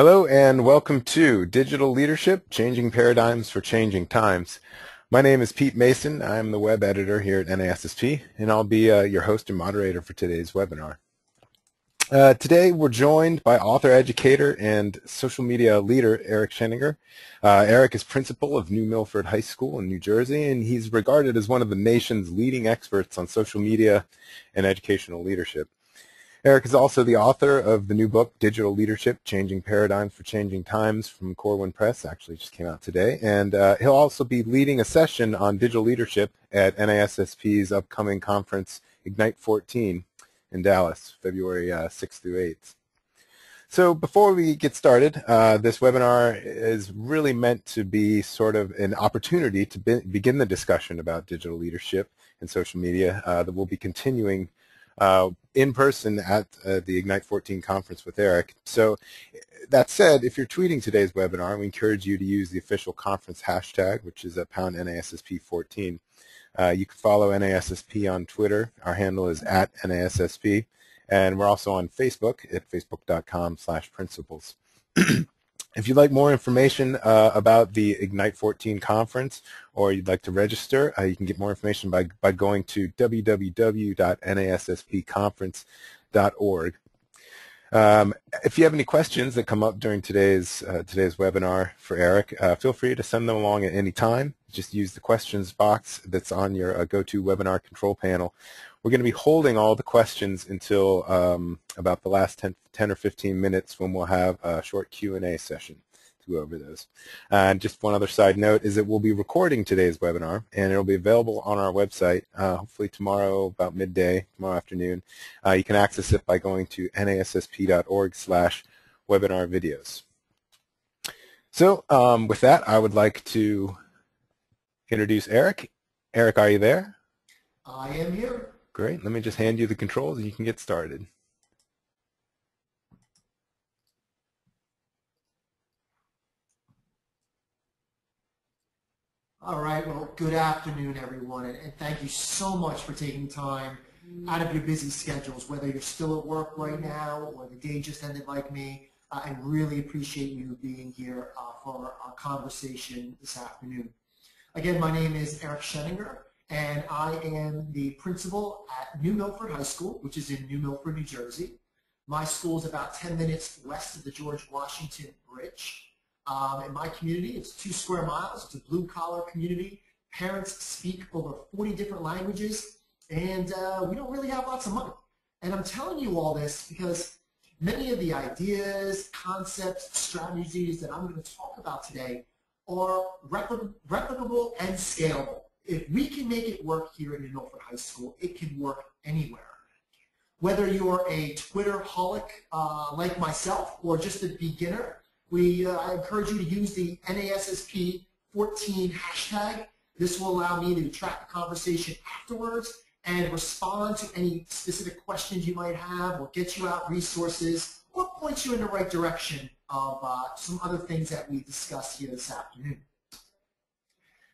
Hello and welcome to Digital Leadership, Changing Paradigms for Changing Times. My name is Pete Mason. I'm the web editor here at NASSP, and I'll be your host and moderator for today's webinar. Today we're joined by author, educator, and social media leader Eric Sheninger. Eric is principal of New Milford High School in New Jersey, and he's regarded as one of the nation's leading experts on social media and educational leadership. Eric is also the author of the new book, Digital Leadership, Changing Paradigms for Changing Times from Corwin Press, actually just came out today. And he'll also be leading a session on digital leadership at NASSP's upcoming conference, Ignite 14 in Dallas, February 6th through 8th. So before we get started, this webinar is really meant to be sort of an opportunity to begin the discussion about digital leadership and social media that we'll be continuing in person at the Ignite 14 conference with Eric. So that said, if you're tweeting today's webinar, we encourage you to use the official conference hashtag, which is #NASSP14. You can follow NASSP on Twitter. Our handle is @NASSP. And we're also on Facebook at facebook.com/principals. If you'd like more information about the Ignite 14 conference, or you'd like to register, you can get more information by going to www.nasspconference.org. If you have any questions that come up during today's webinar for Eric, feel free to send them along at any time. Just use the questions box that's on your GoToWebinar control panel. We're going to be holding all the questions until about the last 10 or 15 minutes when we'll have a short Q&A session to go over those. And just one other side note is that we'll be recording today's webinar, and it'll be available on our website hopefully tomorrow about midday, tomorrow afternoon. You can access it by going to nassp.org/webinar videos. So with that, I would like to introduce Eric. Eric, are you there? I am here. Great. Let me just hand you the controls and you can get started. All right. Well, good afternoon, everyone, and thank you so much for taking time out of your busy schedules, whether you're still at work right now or the day just ended like me. I really appreciate you being here for our conversation this afternoon. Again, my name is Eric Sheninger, and I am the principal at New Milford High School, which is in New Milford, New Jersey. My school is about 10 minutes west of the George Washington Bridge. In my community, it's 2 square miles. It's a blue-collar community. Parents speak over 40 different languages, and we don't really have lots of money. And I'm telling you all this because many of the ideas, concepts, strategies that I'm going to talk about today are replicable and scalable. If we can make it work here at New Milford High School, it can work anywhere. Whether you're a Twitter-holic like myself or just a beginner, I encourage you to use the NASSP14 hashtag. This will allow me to track the conversation afterwards and respond to any specific questions you might have, or get you out resources, or point you in the right direction of some other things that we discussed here this afternoon.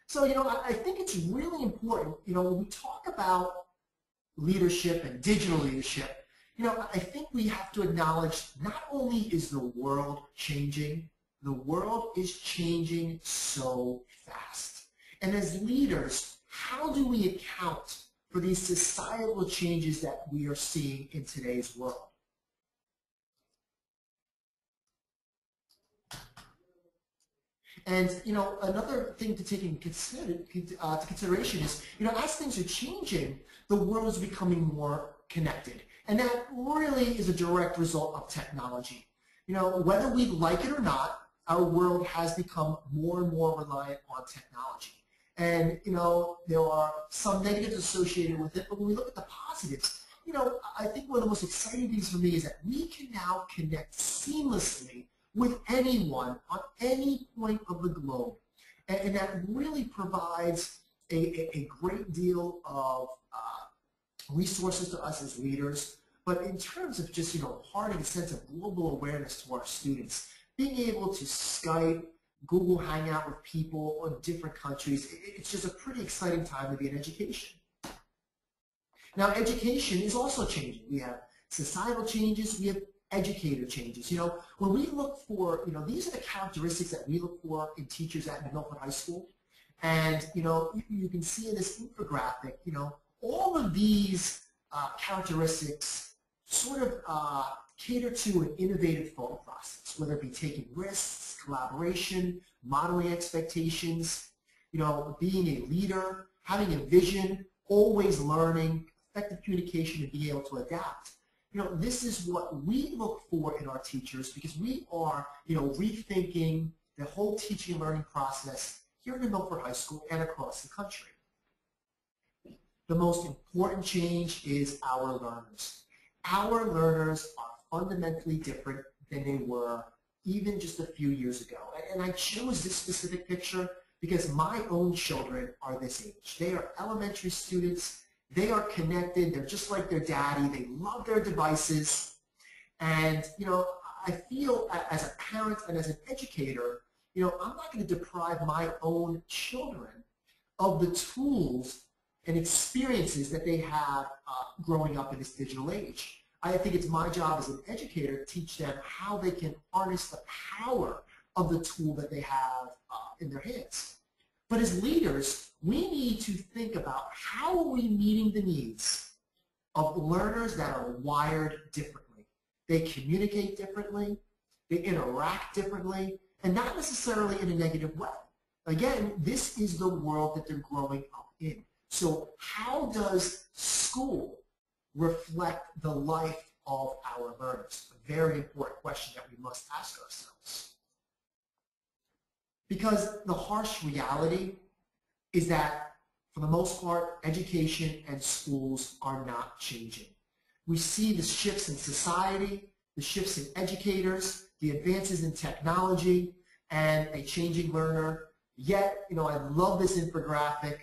So, I think it's really important, when we talk about leadership and digital leadership, I think we have to acknowledge not only is the world changing, the world is changing so fast. And as leaders, how do we account for these societal changes that we are seeing in today's world? And, another thing to take into consideration is, as things are changing, the world is becoming more connected. And that really is a direct result of technology. Whether we like it or not, our world has become more and more reliant on technology. And, there are some negatives associated with it, but when we look at the positives, I think one of the most exciting things for me is that we can now connect seamlessly with anyone on any point of the globe. And that really provides a great deal of resources to us as leaders, but in terms of just, imparting a sense of global awareness to our students, being able to Skype, Google Hangout with people in different countries, it's just a pretty exciting time to be in education. Now, education is also changing. We have societal changes, we have educator changes. When we look for, these are the characteristics that we look for in teachers at New Milford High School. And, you can see in this infographic, all of these characteristics sort of cater to an innovative thought process, whether it be taking risks, collaboration, modeling expectations, being a leader, having a vision, always learning, effective communication, and being able to adapt. This is what we look for in our teachers, because we are, rethinking the whole teaching and learning process here in Milford High School and across the country. The most important change is our learners. Our learners are fundamentally different than they were even just a few years ago. And I chose this specific picture because my own children are this age. They are elementary students. They are connected. They're just like their daddy. They love their devices. And, I feel as a parent and as an educator, I'm not going to deprive my own children of the tools and experiences that they have growing up in this digital age. I think it's my job as an educator to teach them how they can harness the power of the tool that they have in their hands. But as leaders, we need to think about how are we meeting the needs of learners that are wired differently. They communicate differently, they interact differently, and not necessarily in a negative way. Again, this is the world that they're growing up in. So how does school reflect the life of our learners? A very important question that we must ask ourselves. Because the harsh reality is that, for the most part, education and schools are not changing. We see the shifts in society, the shifts in educators, the advances in technology, and a changing learner. Yet, I love this infographic.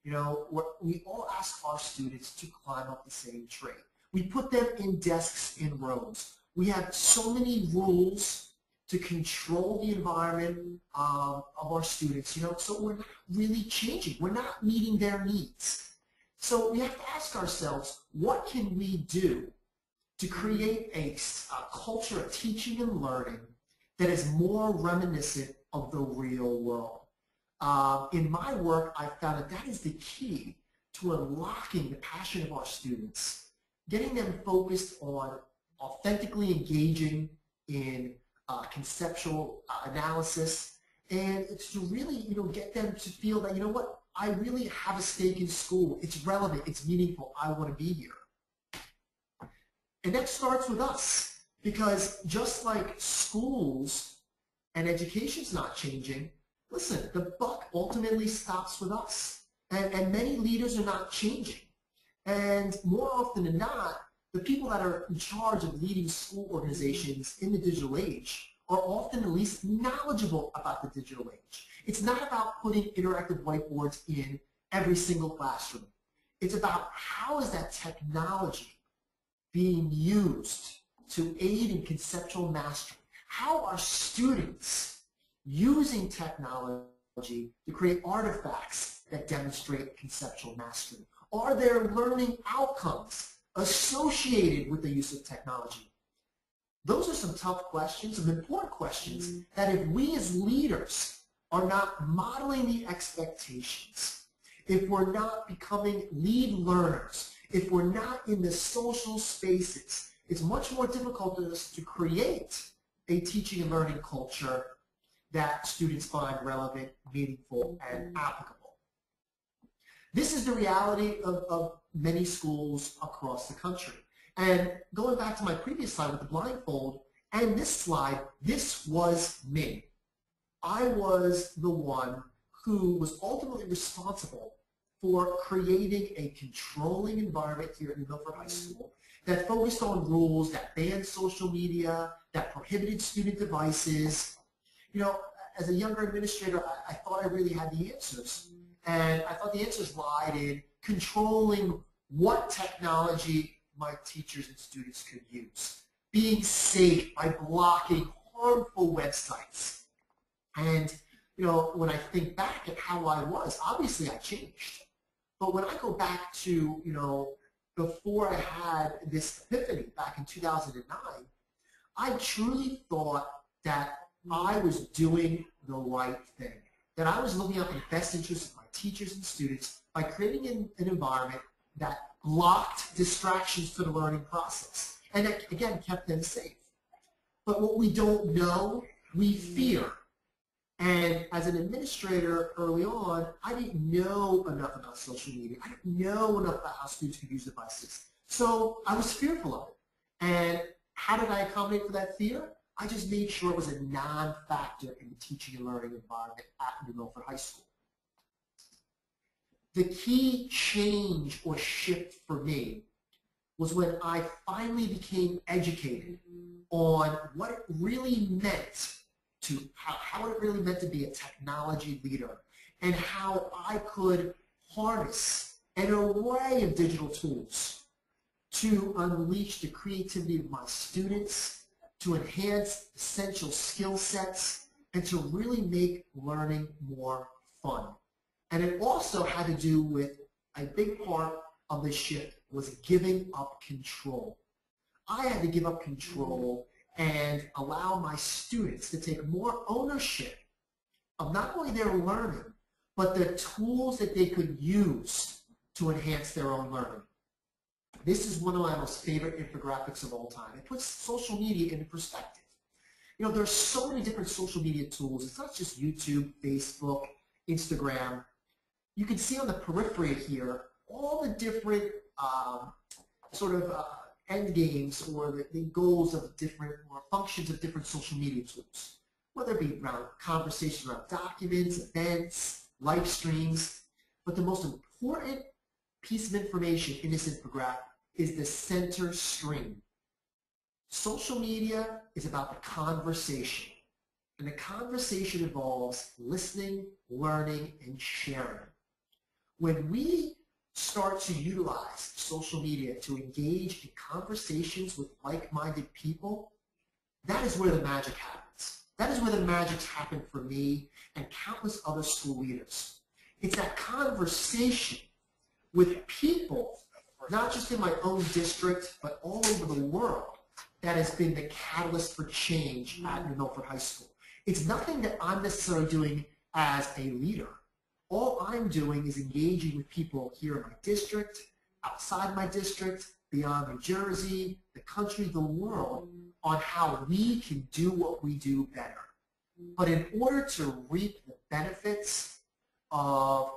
We all ask our students to climb up the same tree. We put them in desks in rows. We have so many rules to control the environment of our students, so we're not really changing. We're not meeting their needs. So we have to ask ourselves, what can we do to create a culture of teaching and learning that is more reminiscent of the real world? In my work, I found that is the key to unlocking the passion of our students, getting them focused on authentically engaging in conceptual analysis, and it's to really, get them to feel that, what, I really have a stake in school. It's relevant. It's meaningful. I want to be here. And that starts with us, because just like schools and education's not changing, listen, the buck ultimately stops with us. And many leaders are not changing. And more often than not, the people that are in charge of leading school organizations in the digital age are often at least knowledgeable about the digital age. It's not about putting interactive whiteboards in every single classroom. It's about how is that technology being used to aid in conceptual mastery. How are students using technology to create artifacts that demonstrate conceptual mastery? Are there learning outcomes associated with the use of technology? Those are some tough questions, some important questions that if we as leaders are not modeling the expectations, if we're not becoming lead learners, if we're not in the social spaces, it's much more difficult for us to create a teaching and learning culture that students find relevant, meaningful, and applicable. This is the reality of many schools across the country. And going back to my previous slide with the blindfold, and this slide, this was me. I was the one who was ultimately responsible for creating a controlling environment here at New Milford High School that focused on rules, that banned social media, that prohibited student devices. As a younger administrator, I thought I really had the answers. And I thought the answers lied in controlling what technology my teachers and students could use, being safe by blocking harmful websites. And, when I think back at how I was, obviously I changed. But when I go back to, before I had this epiphany back in 2009, I truly thought that I was doing the right thing, that I was looking out for the best interests of my teachers and students by creating an environment that blocked distractions for the learning process and that, again, kept them safe. But what we don't know, we fear. And as an administrator early on, I didn't know enough about social media. I didn't know enough about how students could use devices. So I was fearful of it. And how did I accommodate for that fear? I just made sure it was a non-factor in the teaching and learning environment at New Milford High School. The key change or shift for me was when I finally became educated on what it really meant to, how it really meant to be a technology leader and how I could harness an array of digital tools to unleash the creativity of my students, to enhance essential skill sets, and to really make learning more fun. And it also had to do with a big part of the shift was giving up control. I had to give up control and allow my students to take more ownership of not only their learning, but the tools that they could use to enhance their own learning. This is one of my most favorite infographics of all time. It puts social media into perspective. You know, there's so many different social media tools. It's not just YouTube, Facebook, Instagram. You can see on the periphery here all the different end games or the goals of different or functions of different social media tools, whether it be around conversation around documents, events, live streams. But the most important piece of information in this infographic is the center stream. Social media is about the conversation, and the conversation involves listening, learning, and sharing. When we start to utilize social media to engage in conversations with like-minded people, that is where the magic happens. That is where the magic's happened for me and countless other school leaders. It's that conversation with people, not just in my own district, but all over the world, that has been the catalyst for change at New Milford High School. It's nothing that I'm necessarily doing as a leader. All I'm doing is engaging with people here in my district, outside my district, beyond New Jersey, the country, the world, on how we can do what we do better. But in order to reap the benefits of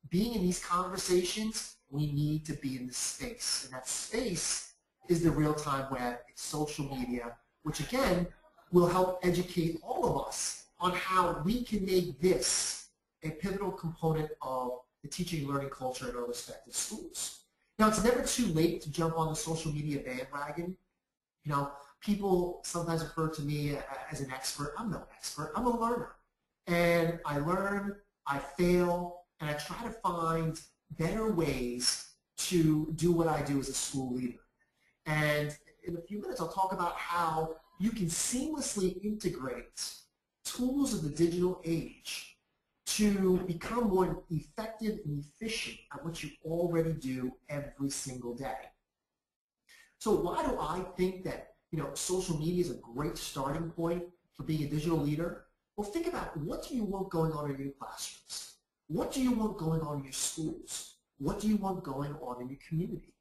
being in these conversations, we need to be in the space. And that space is the real-time web, it's social media, which again will help educate all of us on how we can make this a pivotal component of the teaching and learning culture in our respective schools. Now, it's never too late to jump on the social media bandwagon. You know, people sometimes refer to me as an expert. I'm no expert. I'm a learner. And I learn, I fail, and I try to find better ways to do what I do as a school leader. And in a few minutes, I'll talk about how you can seamlessly integrate tools of the digital age to become more effective and efficient at what you already do every single day. So why do I think that, you know, social media is a great starting point for being a digital leader? Well, think about, what do you want going on in your classrooms? What do you want going on in your schools? What do you want going on in your community?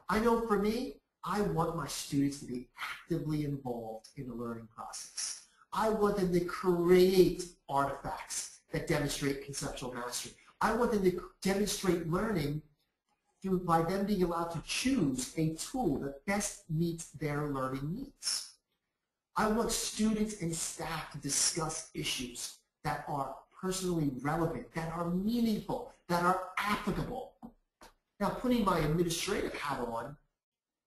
I know for me, I want my students to be actively involved in the learning process. I want them to create artifacts that demonstrate conceptual mastery. I want them to demonstrate learning by them being allowed to choose a tool that best meets their learning needs. I want students and staff to discuss issues that are personally relevant, that are meaningful, that are applicable. Now, putting my administrative hat on,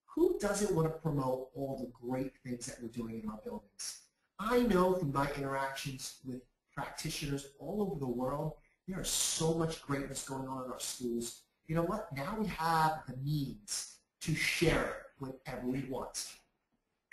who doesn't want to promote all the great things that we're doing in our buildings? I know from my interactions with practitioners all over the world, there is so much greatness going on in our schools. You know what? Now we have the means to share it whenever we want.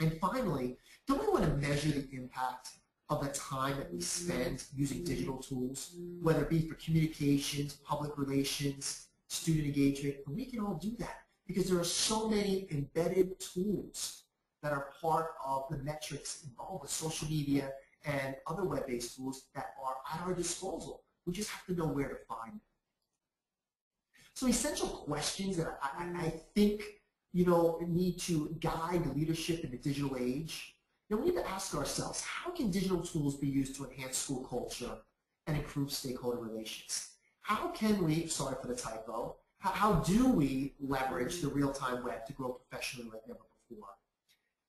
And finally, don't we want to measure the impact of the time that we spend using digital tools, whether it be for communications, public relations, student engagement? And we can all do that because there are so many embedded tools that are part of the metrics involved with social media and other web-based tools that are at our disposal. We just have to know where to find them. So essential questions that I think need to guide leadership in the digital age. We need to ask ourselves, how can digital tools be used to enhance school culture and improve stakeholder relations? How can we, sorry for the typo, how do we leverage the real-time web to grow professionally like never before?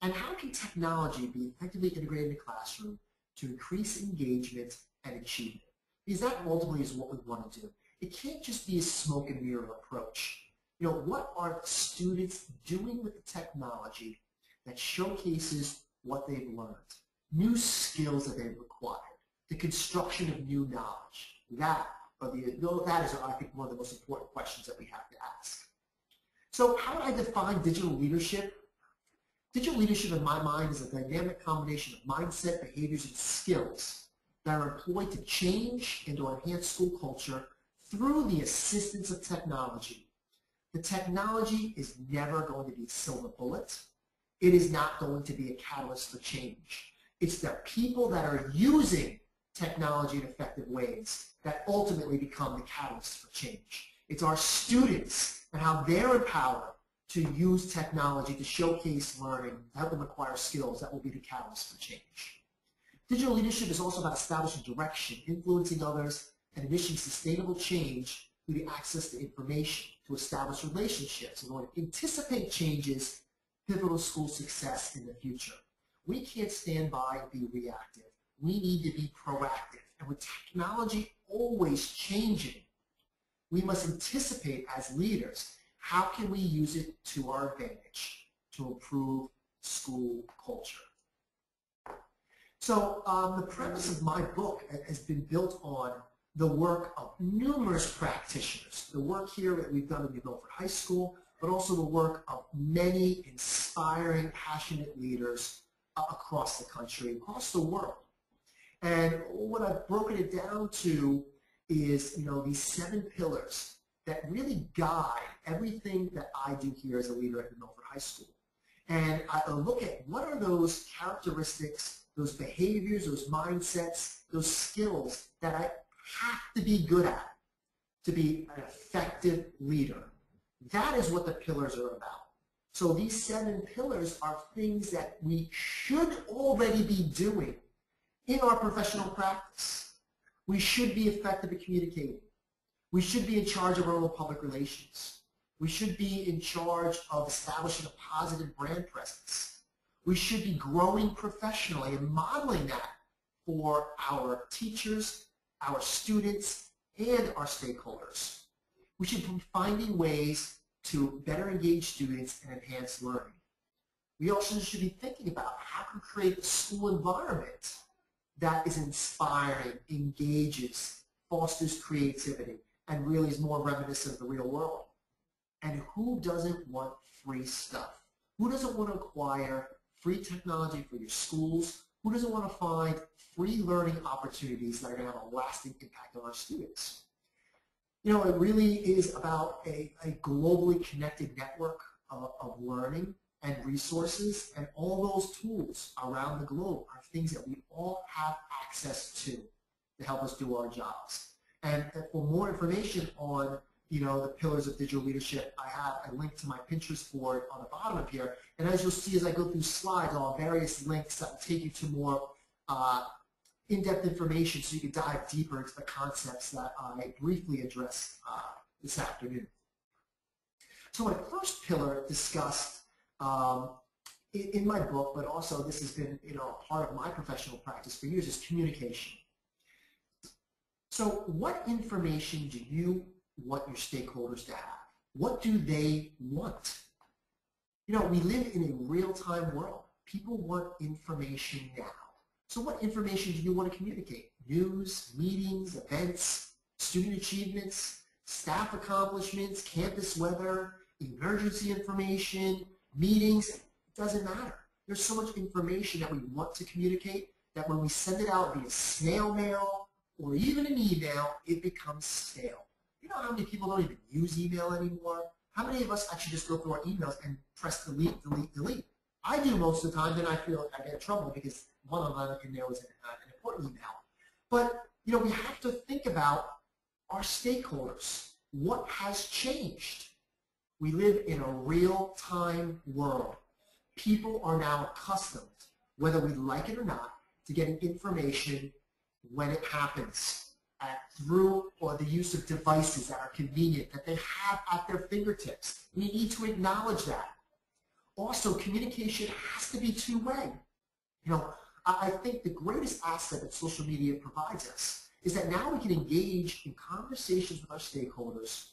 And how can technology be effectively integrated in the classroom to increase engagement and achievement? Because that ultimately is what we want to do. It can't just be a smoke and mirror approach. What are students doing with the technology that showcases what they've learned, new skills that they've acquired, the construction of new knowledge? That is, I think, one of the most important questions that we have to ask. So how do I define digital leadership? Digital leadership, in my mind, is a dynamic combination of mindset, behaviors, and skills that are employed to change and to enhance school culture through the assistance of technology. The technology is never going to be a silver bullet. It is not going to be a catalyst for change. It's the people that are using technology in effective ways that ultimately become the catalyst for change. It's our students and how they're empowered to use technology to showcase learning, to help them acquire skills that will be the catalyst for change. Digital leadership is also about establishing direction, influencing others, and initiating sustainable change through the access to information, to establish relationships in order to anticipate changes pivotal school success in the future. We can't stand by and be reactive. We need to be proactive. And with technology always changing, we must anticipate as leaders, how can we use it to our advantage to improve school culture? So the premise of my book has been built on the work of numerous practitioners, the work here that we've done in New Milford High School, but also the work of many inspiring, passionate leaders across the country, across the world. And what I've broken it down to is, these 7 pillars that really guide everything that I do here as a leader at New Milford High School. And I look at what are those characteristics, those behaviors, those mindsets, those skills that I have to be good at to be an effective leader. That is what the pillars are about. So these 7 pillars are things that we should already be doing in our professional practice. We should be effective at communicating. We should be in charge of our own public relations. We should be in charge of establishing a positive brand presence. We should be growing professionally and modeling that for our teachers, our students, and our stakeholders. We should be finding ways to better engage students and enhance learning. We also should be thinking about how to create a school environment that is inspiring, engages, fosters creativity, and really is more reminiscent of the real world. And who doesn't want free stuff? Who doesn't want to acquire free technology for your schools? Who doesn't want to find free learning opportunities that are going to have a lasting impact on our students? It really is about a globally connected network of learning and resources, and all those tools around the globe are things that we all have access to help us do our jobs. And for more information on the pillars of digital leadership, I have a link to my Pinterest board on the bottom of here. And as you'll see as I go through slides, I'll have various links that will take you to more in-depth information so you can dive deeper into the concepts that I briefly addressed this afternoon. So my first pillar discussed in my book, but also this has been part of my professional practice for years, is communication. So what information do you want your stakeholders to have? What do they want? We live in a real-time world. People want information now. So what information do you want to communicate? News, meetings, events, student achievements, staff accomplishments, campus weather, emergency information, meetings. It doesn't matter. There's so much information that we want to communicate that when we send it out via snail mail or even an email, it becomes stale. You know how many people don't even use email anymore? How many of us actually just go through our emails and press delete, delete, delete? I do most of the time, then I feel like I get in trouble because one of them in there was an important email. But we have to think about our stakeholders. What has changed? We live in a real-time world. People are now accustomed, whether we like it or not, to getting information when it happens through or the use of devices that are convenient, that they have at their fingertips. We need to acknowledge that. Also, communication has to be two-way. I think the greatest asset that social media provides us is that now we can engage in conversations with our stakeholders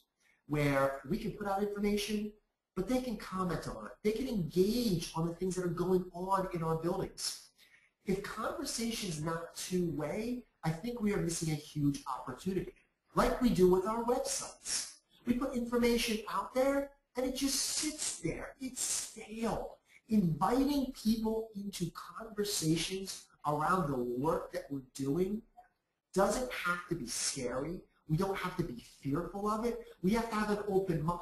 where we can put out information, but they can comment on it. They can engage on the things that are going on in our buildings. If conversation is not two-way, I think we are missing a huge opportunity, like we do with our websites. We put information out there, and it just sits there. It's stale. Inviting people into conversations around the work that we're doing doesn't have to be scary. We don't have to be fearful of it. We have to have an open mind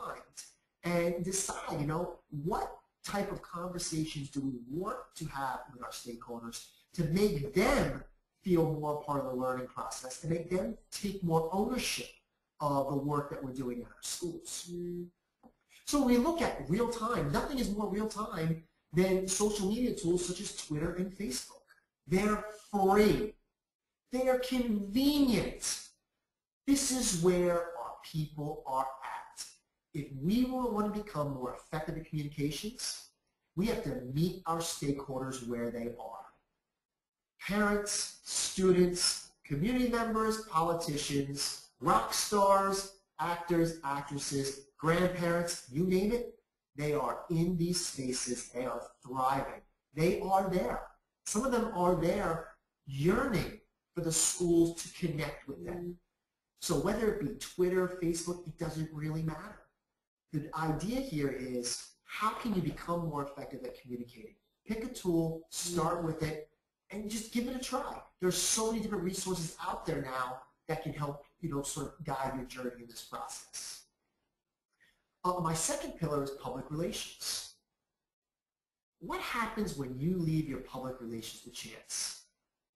and decide, what type of conversations do we want to have with our stakeholders to make them feel more part of the learning process and make them take more ownership of the work that we're doing in our schools. So when we look at real time, nothing is more real time than social media tools such as Twitter and Facebook. They're free. They are convenient. This is where our people are at. If we want to become more effective in communications, we have to meet our stakeholders where they are. Parents, students, community members, politicians, rock stars, actors, actresses, grandparents, you name it, they are in these spaces. They are thriving. They are there. Some of them are there yearning for the schools to connect with them. So whether it be Twitter, Facebook, it doesn't really matter. The idea here is, how can you become more effective at communicating? Pick a tool, start with it, and just give it a try. There's so many different resources out there now that can help, sort of guide your journey in this process. My second pillar is public relations. What happens when you leave your public relations to chance?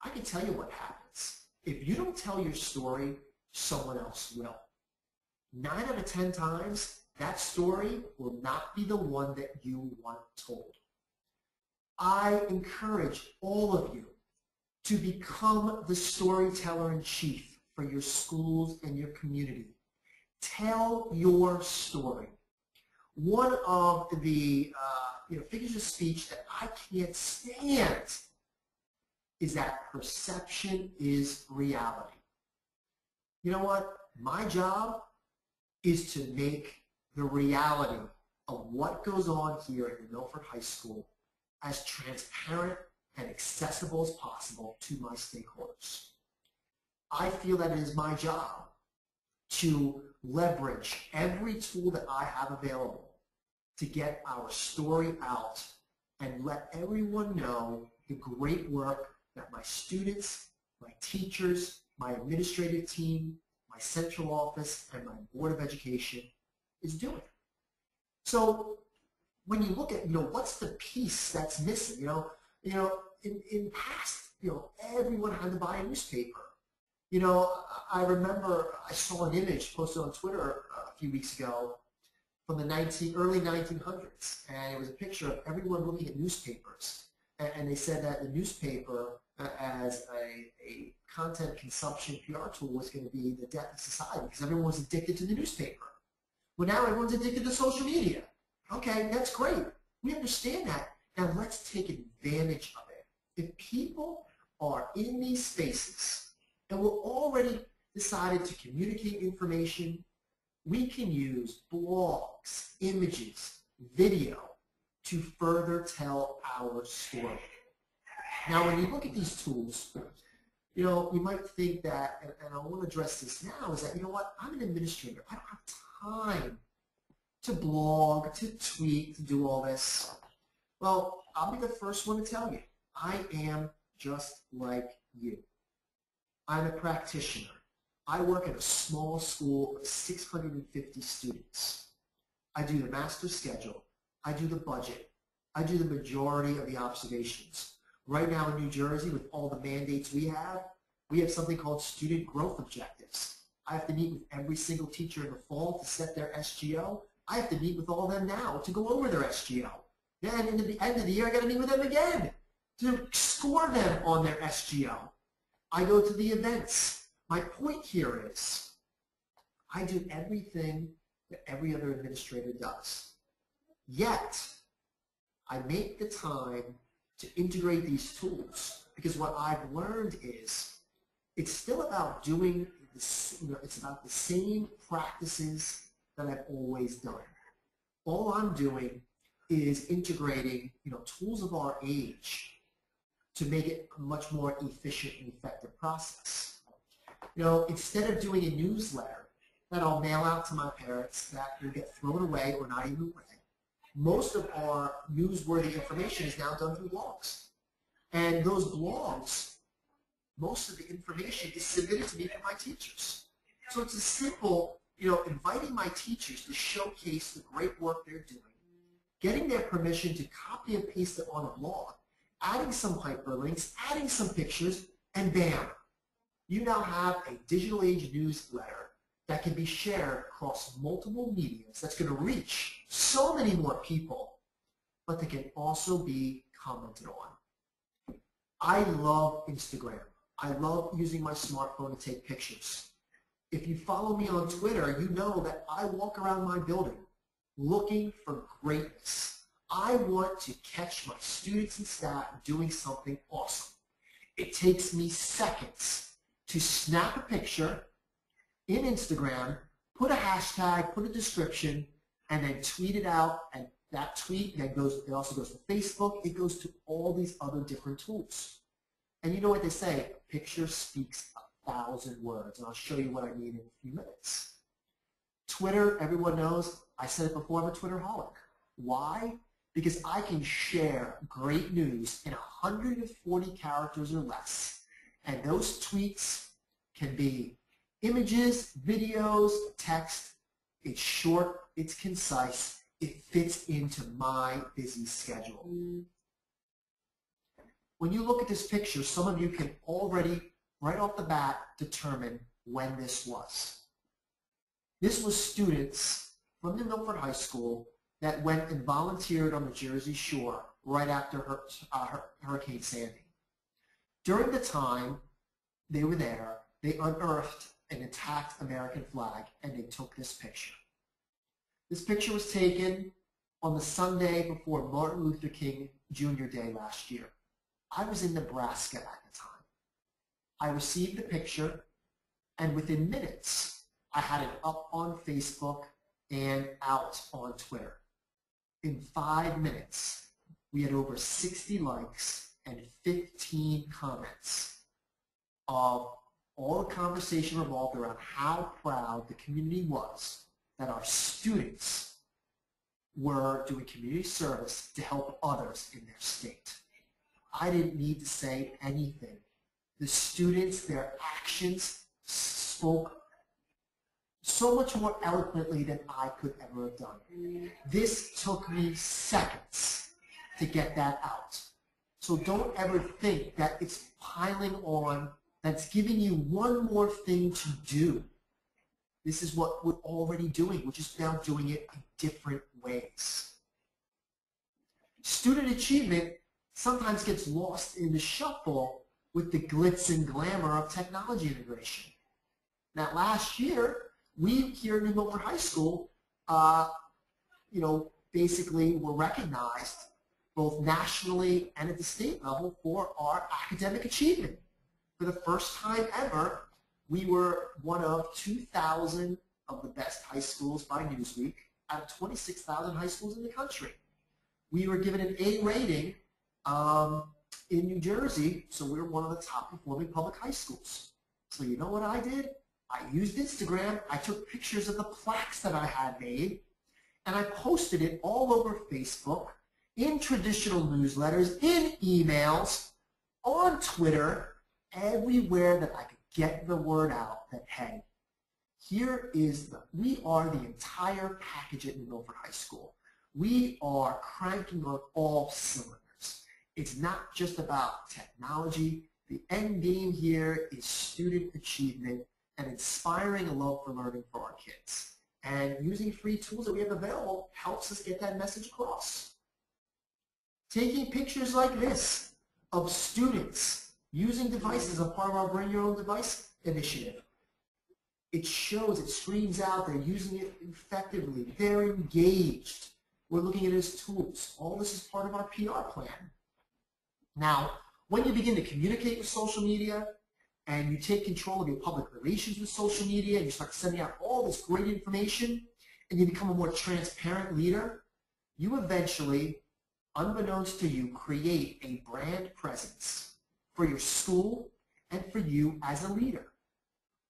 I can tell you what happens. If you don't tell your story, someone else will. 9 out of 10 times, that story will not be the one that you want told. I encourage all of you to become the storyteller in chief for your schools and your community. Tell your story. One of the figures of speech that I can't stand is that perception is reality. You know what? My job is to make the reality of what goes on here at the Milford High School as transparent and accessible as possible to my stakeholders. I feel that it is my job to leverage every tool that I have available to get our story out and let everyone know the great work that my students, my teachers, my administrative team, my central office, and my Board of Education is doing. So when you look at, what's the piece that's missing? In past, everyone had to buy a newspaper. I remember I saw an image posted on Twitter a few weeks ago from the early 1900s, and it was a picture of everyone looking at newspapers, and they said that the newspaper as a content consumption PR tool was going to be the death of society because everyone was addicted to the newspaper. Well, now everyone's addicted to social media. Okay, that's great. We understand that. Now let's take advantage of it. If people are in these spaces and we're already decided to communicate information, we can use blogs, images, video to further tell our story. Now, when you look at these tools, you might think that, and I want to address this now, is that, I'm an administrator. I don't have time to blog, to tweet, to do all this. Well, I'll be the first one to tell you, I am just like you. I'm a practitioner. I work at a small school of 650 students. I do the master schedule. I do the budget. I do the majority of the observations. Right now in New Jersey, with all the mandates we have something called student growth objectives. I have to meet with every single teacher in the fall to set their SGO. I have to meet with all of them now to go over their SGO. Then in the end of the year, I got to meet with them again to score them on their SGO. I go to the events. My point here is I do everything that every other administrator does. Yet, I make the time to integrate these tools because what I've learned is it's still about doing this, it's about the same practices that I've always done. All I'm doing is integrating, tools of our age to make it a much more efficient and effective process. Instead of doing a newsletter that I'll mail out to my parents that will get thrown away or not even read, most of our newsworthy information is now done through blogs. And those blogs, most of the information is submitted to me from my teachers. So it's a simple, inviting my teachers to showcase the great work they're doing, getting their permission to copy and paste it on a blog, adding some hyperlinks, adding some pictures, and bam, you now have a digital age newsletter that can be shared across multiple mediums that's going to reach so many more people, but that can also be commented on. I love Instagram. I love using my smartphone to take pictures. If you follow me on Twitter, you know that I walk around my building looking for greatness. I want to catch my students and staff doing something awesome. It takes me seconds to snap a picture in Instagram, put a hashtag, put a description, and then tweet it out. And that tweet then it also goes to Facebook. It goes to all these other different tools. And you know what they say, a picture speaks 1,000 words. And I'll show you what I mean in a few minutes. Twitter, everyone knows, I said it before, I'm a Twitterholic. Why? Because I can share great news in 140 characters or less. And those tweets can be images, videos, text. It's short, it's concise, it fits into my busy schedule. When you look at this picture, some of you can already, right off the bat, determine when this was. This was students from the Milford High School that went and volunteered on the Jersey Shore right after Hurricane Sandy. During the time they were there, they unearthed an intact American flag and they took this picture. This picture was taken on the Sunday before Martin Luther King Jr. Day last year. I was in Nebraska at the time. I received the picture, and within minutes, I had it up on Facebook and out on Twitter. In 5 minutes, we had over 60 likes and 15 comments of all the conversation revolved around how proud the community was that our students were doing community service to help others in their state. I didn't need to say anything. The students, their actions spoke so much more eloquently than I could ever have done. This took me seconds to get that out. So don't ever think that it's piling on, that's giving you one more thing to do. This is what we're already doing. We're just now doing it in different ways. Student achievement sometimes gets lost in the shuffle with the glitz and glamour of technology integration. Now, last year, we here at New Milford High School, basically were recognized both nationally and at the state level for our academic achievement. For the first time ever, we were one of 2,000 of the best high schools by Newsweek out of 26,000 high schools in the country. We were given an A rating in New Jersey, so we were one of the top performing public high schools. So you know what I did? I used Instagram, I took pictures of the plaques that I had made, and I posted it all over Facebook, in traditional newsletters, in emails, on Twitter, everywhere that I could get the word out that, hey, we are the entire package at New Milford High School. we are cranking on all cylinders. It's not just about technology. The end game here is student achievement and inspiring a love for learning for our kids. And using free tools that we have available helps us get that message across. Taking pictures like this of students using devices as part of our Bring Your Own Device initiative. It shows, it screams out, they're using it effectively, they're engaged. We're looking at it as tools. All this is part of our PR plan. Now, when you begin to communicate with social media and you take control of your public relations with social media and you start sending out all this great information and you become a more transparent leader, you eventually, unbeknownst to you, create a brand presence for your school and for you as a leader.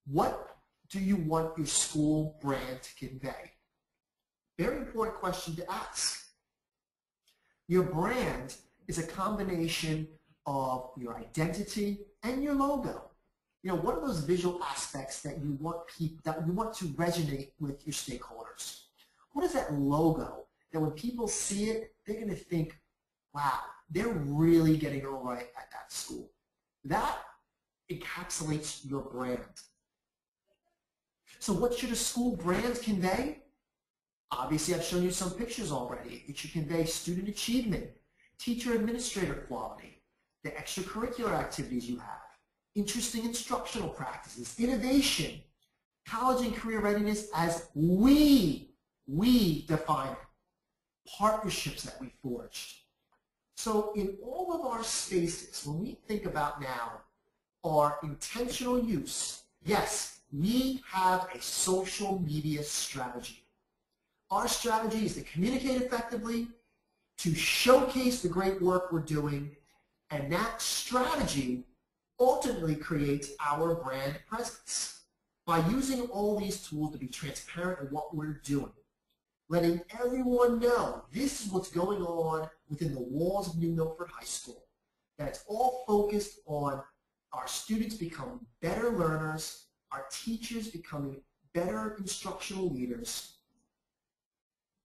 What do you want your school brand to convey? Very important question to ask. Your brand is a combination of your identity and your logo. You know, what are those visual aspects that you want to resonate with your stakeholders? What is that logo that when people see it, they're going to think, wow, they're really getting it right at that school? That encapsulates your brand. So what should a school brand convey? Obviously, I've shown you some pictures already. It should convey student achievement, teacher-administrator quality, the extracurricular activities you have, interesting instructional practices, innovation, college and career readiness as we define it, partnerships that we forged. So in all of our spaces, when we think about now our intentional use, yes, we have a social media strategy. Our strategy is to communicate effectively, to showcase the great work we're doing, and that strategy ultimately creates our brand presence. By using all these tools to be transparent in what we're doing, letting everyone know this is what's going on within the walls of New Milford High School, that it's all focused on our students becoming better learners, our teachers becoming better instructional leaders,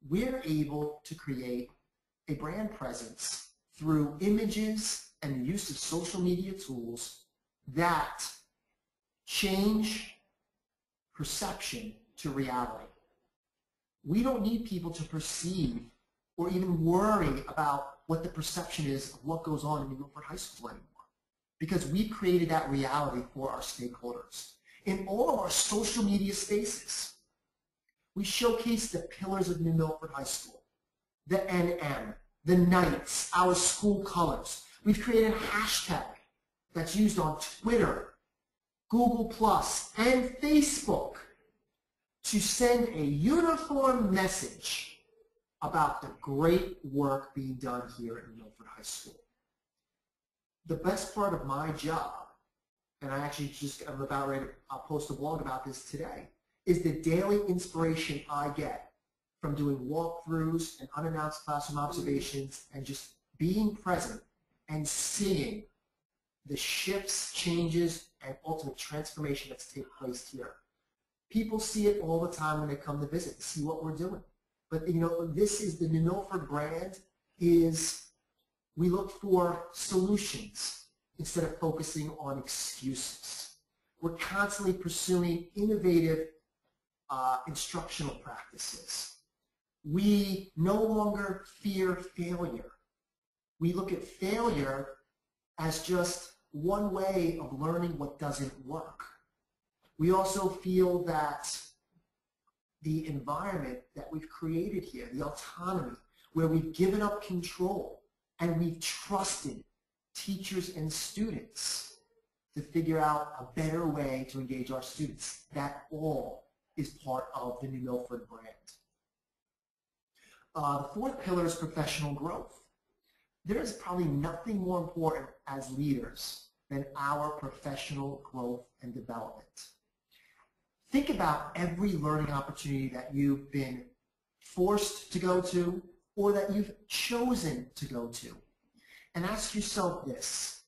we're able to create a brand presence through images and the use of social media tools that change perception to reality. We don't need people to perceive or even worry about what the perception is of what goes on in New Milford High School anymore, because we've created that reality for our stakeholders. In all of our social media spaces, we showcase the pillars of New Milford High School, the NM, the Knights, our school colors. We've created a hashtag that's used on Twitter, Google+, and Facebook to send a uniform message about the great work being done here at New Milford High School. The best part of my job, and I'm about ready to post a blog about this today, is the daily inspiration I get from doing walkthroughs and unannounced classroom observations and just being present and seeing the shifts, changes, and ultimate transformation that's taking place here. People see it all the time when they come to visit to see what we're doing. But you know, this is the New Milford brand, is we look for solutions instead of focusing on excuses. We're constantly pursuing innovative instructional practices. We no longer fear failure. We look at failure as just one way of learning what doesn't work. We also feel that the environment that we've created here, the autonomy, where we've given up control and we've trusted teachers and students to figure out a better way to engage our students. That all is part of the New Milford brand. The fourth pillar is professional growth. There is probably nothing more important as leaders than our professional growth and development. Think about every learning opportunity that you've been forced to go to or that you've chosen to go to. And ask yourself this: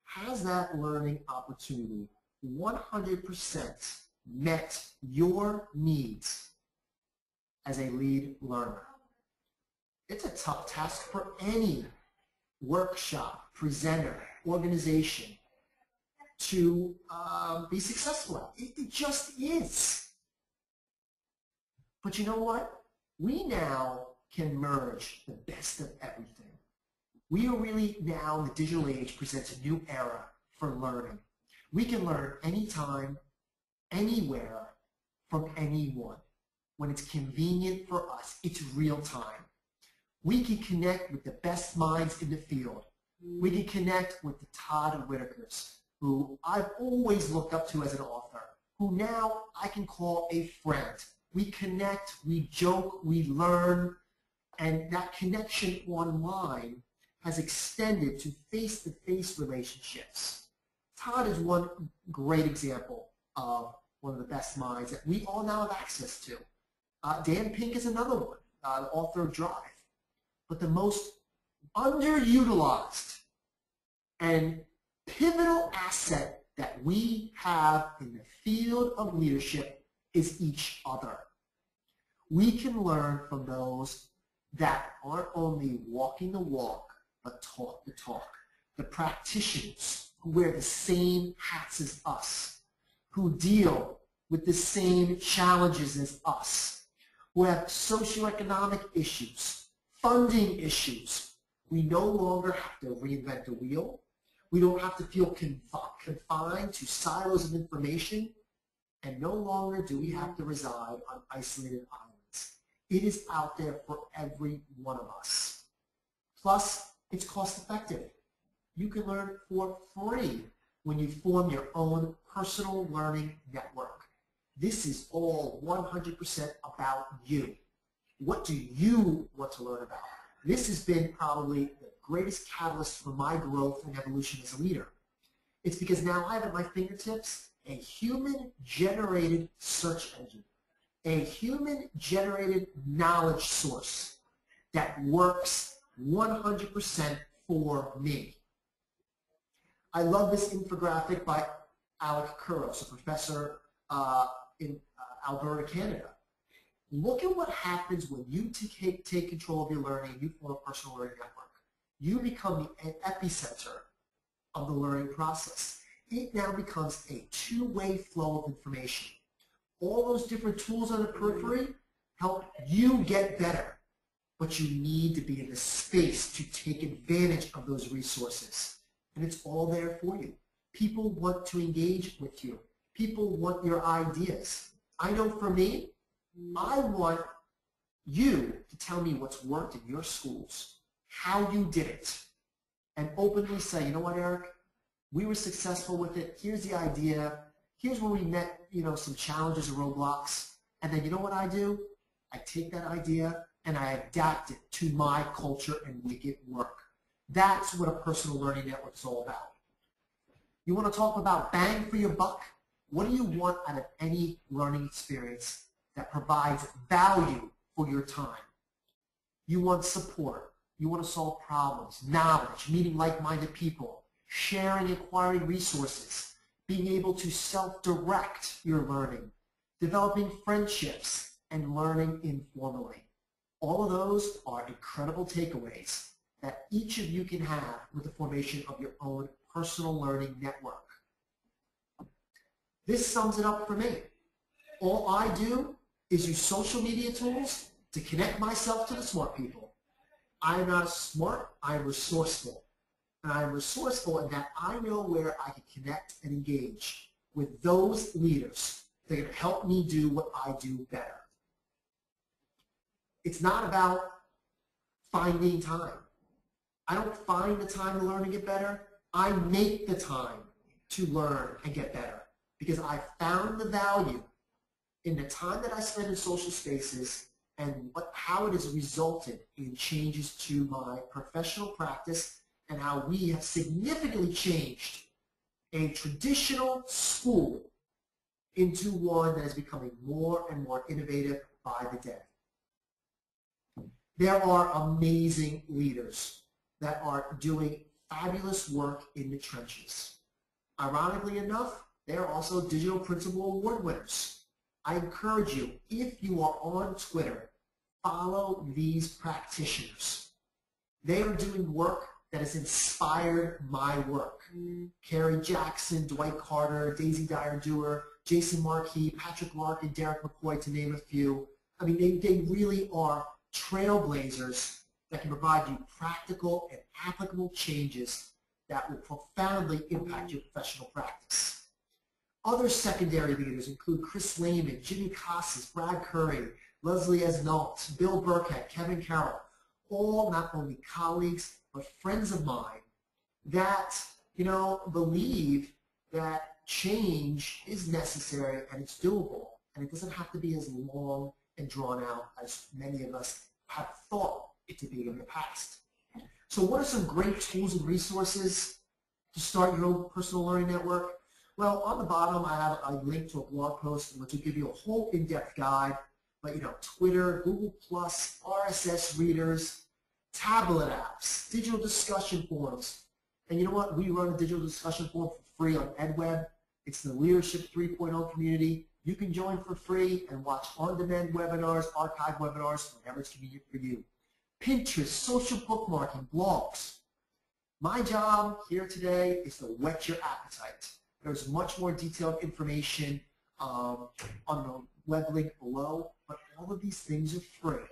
has that learning opportunity 100% met your needs as a lead learner? It's a tough task for any workshop, presenter, organization to be successful at. It just is. But you know what? We now can merge the best of everything. We are really now, the digital age presents a new era for learning. We can learn anytime, anywhere, from anyone. When it's convenient for us, it's real time. We can connect with the best minds in the field. We can connect with the Todd Whitakers, who I've always looked up to as an author, who now I can call a friend. We connect, we joke, we learn, and that connection online has extended to face-to-face relationships. Todd is one great example of one of the best minds that we all now have access to. Dan Pink is another one, the author of Drive. But the most underutilized and pivotal asset that we have in the field of leadership is each other. We can learn from those that aren't only walking the walk, but talk the talk. The practitioners who wear the same hats as us, who deal with the same challenges as us, who have socioeconomic issues, funding issues. We no longer have to reinvent the wheel. We don't have to feel confined to silos of information, and no longer do we have to reside on isolated islands. It is out there for every one of us. Plus, it's cost effective. You can learn for free when you form your own personal learning network. This is all 100% about you. What do you want to learn about? This has been probably the greatest catalyst for my growth and evolution as a leader. It's because now I have at my fingertips a human-generated search engine, a human-generated knowledge source that works 100% for me. I love this infographic by Alec Kuros, a professor in Alberta, Canada. Look at what happens when you take control of your learning and you form a personal learning network. You become the epicenter of the learning process. It now becomes a two-way flow of information. All those different tools on the periphery help you get better, but you need to be in the space to take advantage of those resources. And it's all there for you. People want to engage with you. People want your ideas. I know for me, I want you to tell me what's worked in your schools, how you did it, and openly say, you know what, Eric, we were successful with it. Here's the idea. Here's where we met, some challenges or roadblocks. And then you know what I do? I take that idea and I adapt it to my culture and make it work. That's what a personal learning network is all about. You want to talk about bang for your buck? What do you want out of any learning experience that provides value for your time? You want support. You want to solve problems, knowledge, meeting like-minded people, sharing, acquiring resources, being able to self-direct your learning, developing friendships, and learning informally. All of those are incredible takeaways that each of you can have with the formation of your own personal learning network. This sums it up for me. All I do is use social media tools to connect myself to the smart people. I am not smart, I am resourceful. And I am resourceful in that I know where I can connect and engage with those leaders that can help me do what I do better. It's not about finding time. I don't find the time to learn and get better. I make the time to learn and get better because I found the value in the time that I spend in social spaces and how it has resulted in changes to my professional practice and how we have significantly changed a traditional school into one that is becoming more and more innovative by the day. There are amazing leaders that are doing fabulous work in the trenches. Ironically enough, they are also Digital Principal Award winners. I encourage you, if you are on Twitter, follow these practitioners. They are doing work that has inspired my work. Carrie Jackson, Dwight Carter, Daisy Dyer-Dewar, Jason Markey, Patrick Larkin, Derek McCoy, to name a few. I mean, they really are trailblazers that can provide you practical and applicable changes that will profoundly impact your professional practice. Other secondary leaders include Chris Lehman, Jimmy Casas, Brad Curry, Leslie Esnault, Bill Burkhead, Kevin Carroll, all not only colleagues but friends of mine that, believe that change is necessary and it's doable, and it doesn't have to be as long and drawn out as many of us have thought it to be in the past. So what are some great tools and resources to start your own personal learning network? Well, on the bottom, I have a link to a blog post which will give you a whole in-depth guide. But, Twitter, Google+, RSS readers, tablet apps, digital discussion forums. And you know what? We run a digital discussion forum for free on EdWeb. It's the Leadership 3.0 community. You can join for free and watch on-demand webinars, archive webinars, whenever it's convenient for you. Pinterest, social bookmarking, blogs. My job here today is to whet your appetite. There's much more detailed information on the web link below, but all of these things are free.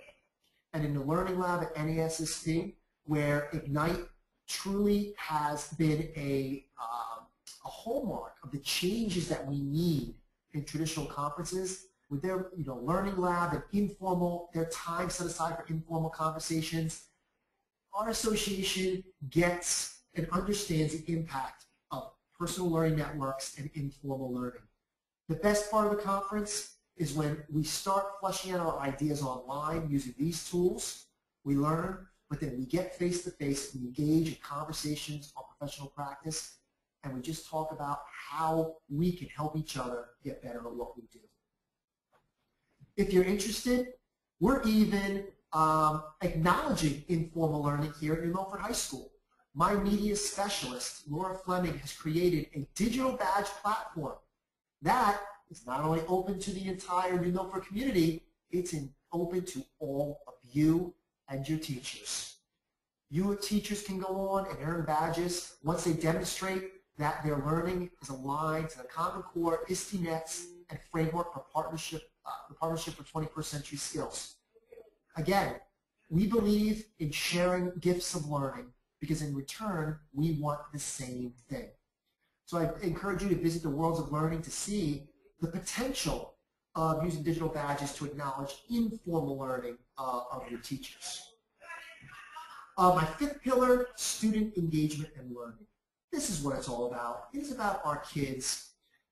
And in the Learning Lab at NASSP, where Ignite truly has been a hallmark of the changes that we need in traditional conferences, with their Learning Lab and their time set aside for informal conversations, our association gets and understands the impact of personal learning networks and informal learning. The best part of the conference is when we start fleshing out our ideas online using these tools. We learn, but then we get face-to-face, we engage in conversations on professional practice, and we just talk about how we can help each other get better at what we do. If you're interested, we're even acknowledging informal learning here at New Milford High School. My media specialist, Laura Fleming, has created a digital badge platform that is not only open to the entire New Milford community, it's open to all of you and your teachers. You teachers can go on and earn badges once they demonstrate that their learning is aligned to the Common Core, ISTE-NETs, and Framework for the Partnership for 21st Century Skills. Again, we believe in sharing gifts of learning because in return, we want the same thing. So I encourage you to visit the Worlds of Learning to see the potential of using digital badges to acknowledge informal learning of your teachers. My fifth pillar, student engagement and learning. This is what it's all about. It's about our kids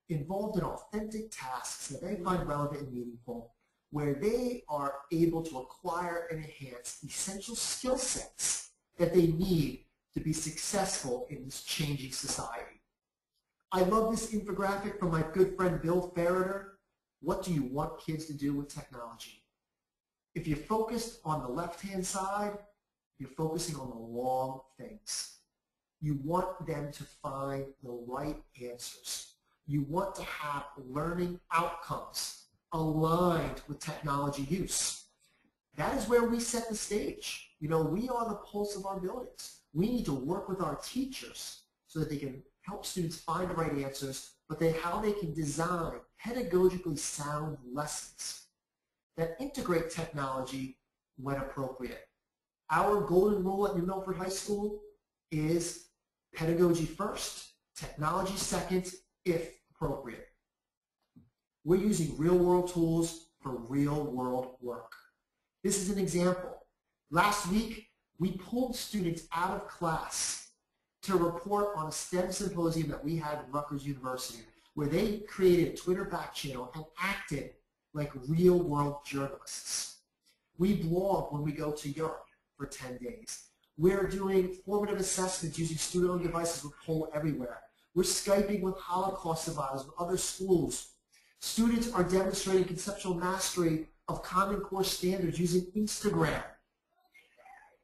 involved in authentic tasks that they find relevant and meaningful, where they are able to acquire and enhance essential skill sets that they need to be successful in this changing society. I love this infographic from my good friend Bill Ferreter. What do you want kids to do with technology? If you're focused on the left-hand side, you're focusing on the wrong things. You want them to find the right answers. You want to have learning outcomes aligned with technology use. That is where we set the stage. We are the pulse of our buildings. We need to work with our teachers so that they can help students find the right answers, but how they can design pedagogically sound lessons that integrate technology when appropriate. Our golden rule at New Milford High School is pedagogy first, technology second, if appropriate. We're using real-world tools for real-world work. This is an example. Last week, we pulled students out of class to report on a STEM symposium that we had at Rutgers University, where they created a Twitter back channel and acted like real-world journalists. We blog when we go to Europe for 10 days. We're doing formative assessments using student-owned devices with Poll Everywhere. We're Skyping with Holocaust survivors with other schools. Students are demonstrating conceptual mastery of Common Core standards using Instagram.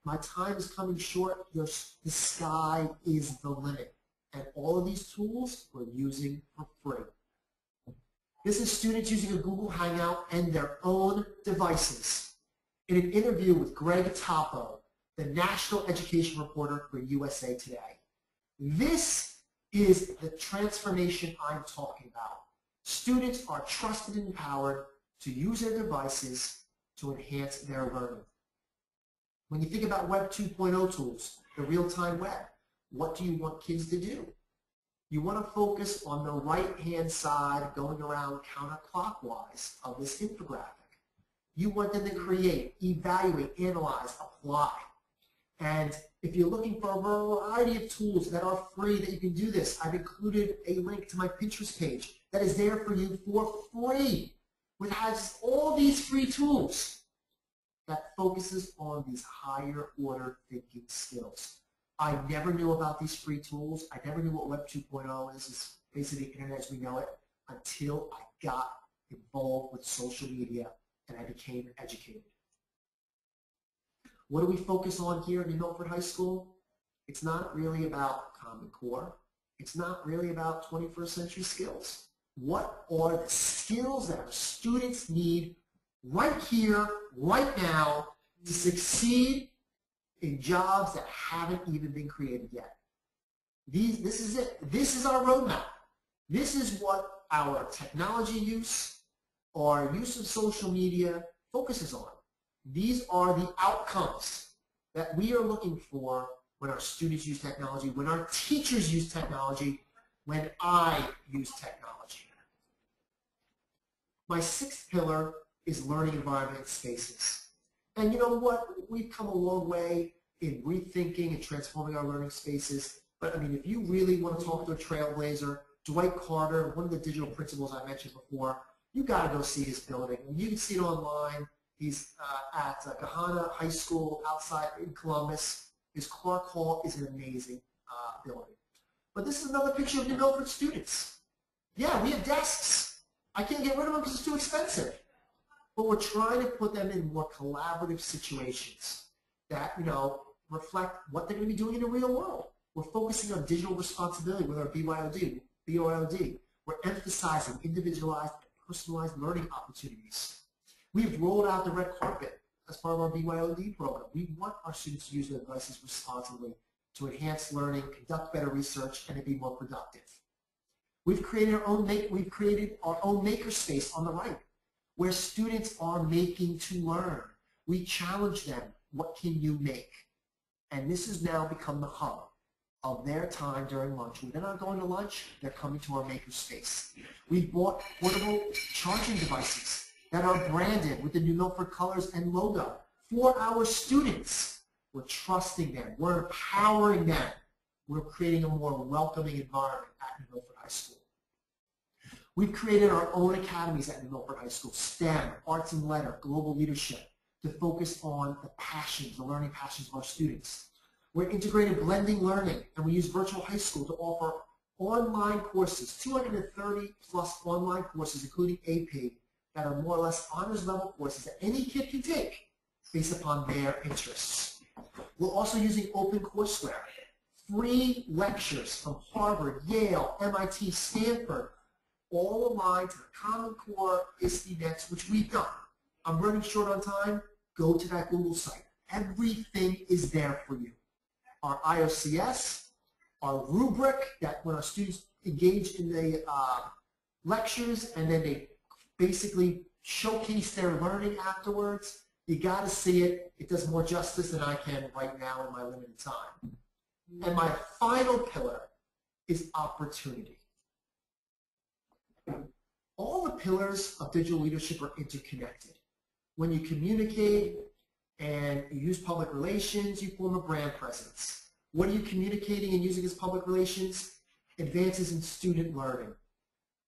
My time is coming short. The sky is the limit. And all of these tools we're using for free. This is students using a Google Hangout and their own devices in an interview with Greg Topo, the national education reporter for USA Today. This is the transformation I'm talking about. Students are trusted and empowered to use their devices to enhance their learning. When you think about Web 2.0 tools, the real-time web, what do you want kids to do? You want to focus on the right-hand side going around counterclockwise of this infographic. You want them to create, evaluate, analyze, apply. And if you're looking for a variety of tools that are free that you can do this, I've included a link to my Pinterest page that is there for you for free, which has all these free tools that focuses on these higher order thinking skills. I never knew about these free tools. I never knew what Web 2.0 is. It's basically the internet as we know it until I got involved with social media and I became educated. What do we focus on here in New Milford High School? It's not really about Common Core. It's not really about 21st century skills. What are the skills that our students need right here, right now, to succeed in jobs that haven't even been created yet? This is it. This is our roadmap. This is what our technology use, our use of social media focuses on. These are the outcomes that we are looking for when our students use technology, when our teachers use technology, when I use technology. My sixth pillar is learning environment and spaces. And you know what? We've come a long way in rethinking and transforming our learning spaces. But I mean, if you really want to talk to a trailblazer, Dwight Carter, one of the digital principals I mentioned before, you got to go see his building. You can see it online. He's at Gahana High School outside in Columbus. His Clark Hall is an amazing building. But this is another picture of New Milford students. Yeah, we have desks. I can't get rid of them because it's too expensive. But we're trying to put them in more collaborative situations that, you know, reflect what they're going to be doing in the real world. We're focusing on digital responsibility with our BYOD. We're emphasizing individualized and personalized learning opportunities. We've rolled out the red carpet as part of our BYOD program. We want our students to use their devices responsibly to enhance learning, conduct better research, and to be more productive. We've created our own makerspace on the right, where students are making to learn. We challenge them, what can you make? And this has now become the hub of their time during lunch. When they're not going to lunch, they're coming to our makerspace. We've bought portable charging devices that are branded with the New Milford colors and logo for our students. We're trusting them. We're empowering them. We're creating a more welcoming environment at New Milford High School. We've created our own academies at New Milford High School, STEM, Arts and Letter, Global Leadership, to focus on the passions, the learning passions of our students. We're integrated blending learning, and we use Virtual High School to offer online courses, 230 plus online courses, including AP, that are more or less honors level courses that any kid can take based upon their interests. We're also using OpenCourseware, free lectures from Harvard, Yale, MIT, Stanford, all aligned to the Common Core ISTE nets, which we've done. I'm running short on time. Go to that Google site. Everything is there for you. Our IOCS, our rubric, that when our students engage in the lectures and then they basically showcase their learning afterwards, you got to see it. It does more justice than I can right now in my limited time. And my final pillar is opportunity. All the pillars of digital leadership are interconnected. When you communicate and you use public relations, you form a brand presence. What are you communicating and using as public relations? Advances in student learning,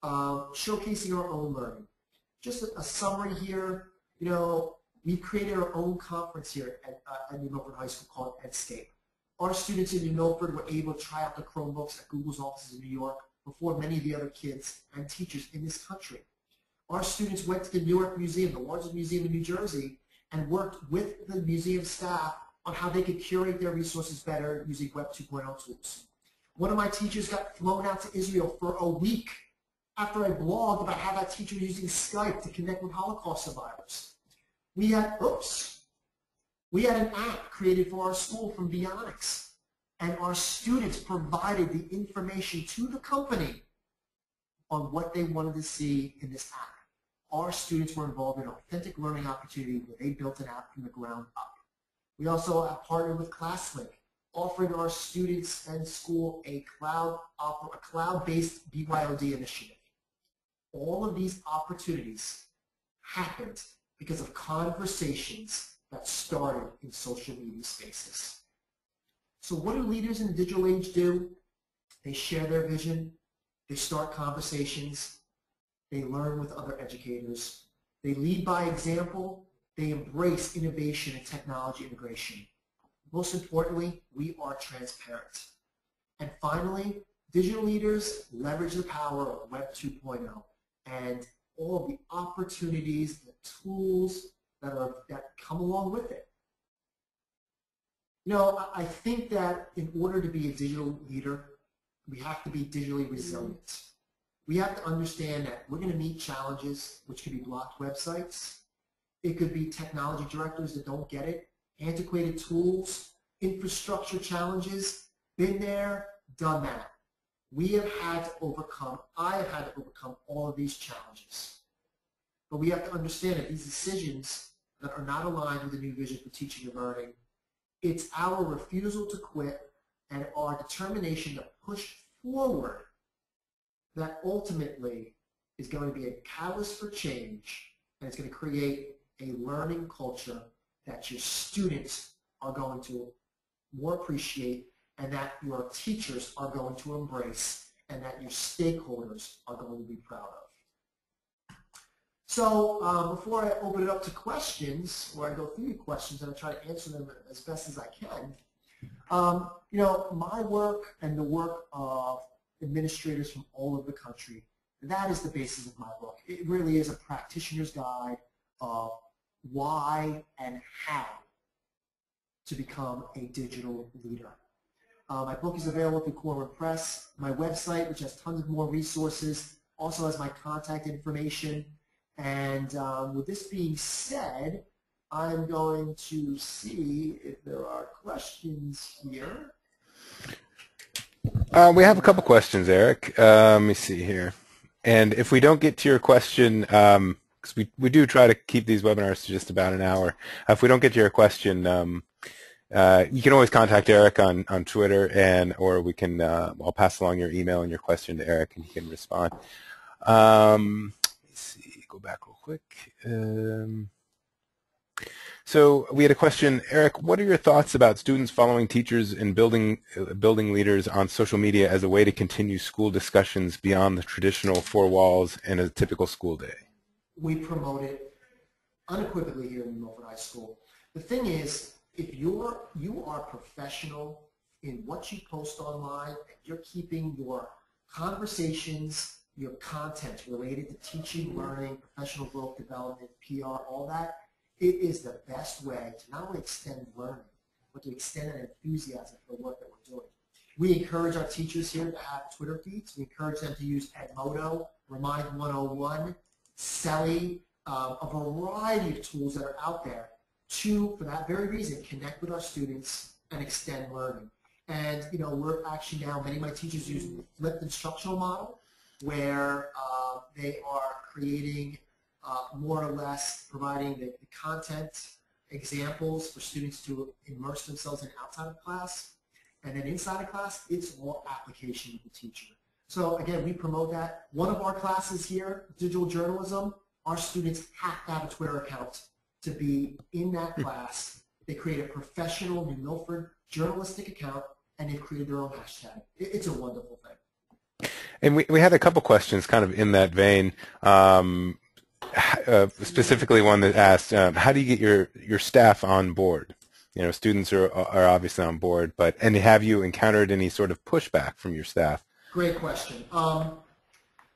showcasing our own learning. Just a summary here, you know, we've created our own conference here at New Milford High School called Edscape. Our students in New Milford were able to try out the Chromebooks at Google's offices in New York before many of the other kids and teachers in this country. Our students went to the Newark Museum, the largest museum in New Jersey, and worked with the museum staff on how they could curate their resources better using Web 2.0 tools. One of my teachers got flown out to Israel for a week after I blogged about how that teacher was using Skype to connect with Holocaust survivors. We had, We had an app created for our school from Bionics, and our students provided the information to the company on what they wanted to see in this app. Our students were involved in an authentic learning opportunity where they built an app from the ground up. We also partnered with ClassLink, offering our students and school a cloud-based BYOD initiative. All of these opportunities happened because of conversations that started in social media spaces. So what do leaders in the digital age do? They share their vision, they start conversations, they learn with other educators, they lead by example, they embrace innovation and technology integration. Most importantly, we are transparent. And finally, digital leaders leverage the power of Web 2.0 and all of the opportunities, the tools that come along with it. You know, I think that in order to be a digital leader, we have to be digitally resilient. We have to understand that we're going to meet challenges, which could be blocked websites. It could be technology directors that don't get it, antiquated tools, infrastructure challenges. Been there, done that. We have had to overcome, I have had to overcome all of these challenges. But we have to understand that these decisions that are not aligned with the new vision for teaching and learning, it's our refusal to quit and our determination to push forward that ultimately is going to be a catalyst for change, and it's going to create a learning culture that your students are going to more appreciate, and that your teachers are going to embrace, and that your stakeholders are going to be proud of. So before I open it up to questions, or I go through the questions and I try to answer them as best as I can, you know, my work and the work of administrators from all over the country, that is the basis of my book. It really is a practitioner's guide of why and how to become a digital leader. My book is available through Corwin Press. My website, which has tons of more resources, also has my contact information. And with this being said, I'm going to see if there are questions here. We have a couple questions, Eric. Let me see here. And if we don't get to your question, because we do try to keep these webinars to just about an hour. If we don't get to your question, you can always contact Eric on Twitter, or we can. I'll pass along your email and your question to Eric, and he can respond. Let me see. Go back real quick. So we had a question, Eric. What are your thoughts about students following teachers and building leaders on social media as a way to continue school discussions beyond the traditional four walls and a typical school day? We promote it unequivocally here in New Milford High School. The thing is, if you are professional in what you post online, and you're keeping your conversations, your content related to teaching, learning, professional growth development, PR, all that, it is the best way to not only extend learning, but to extend an enthusiasm for the work that we're doing. We encourage our teachers here to have Twitter feeds. We encourage them to use Edmodo, Remind 101, Selly, a variety of tools that are out there to, for that very reason, connect with our students and extend learning. And, you know, we're actually now, many of my teachers use the flipped instructional model, where they are creating more or less providing the content examples for students to immerse themselves in outside of class. And then inside of class, it's all application with the teacher. So again, we promote that. One of our classes here, digital journalism, our students have to have a Twitter account to be in that class. They create a professional New Milford journalistic account, and they've created their own hashtag. It's a wonderful thing. And we had a couple questions kind of in that vein. Specifically one that asked, how do you get your staff on board? You know, students are obviously on board, and have you encountered any sort of pushback from your staff? Great question.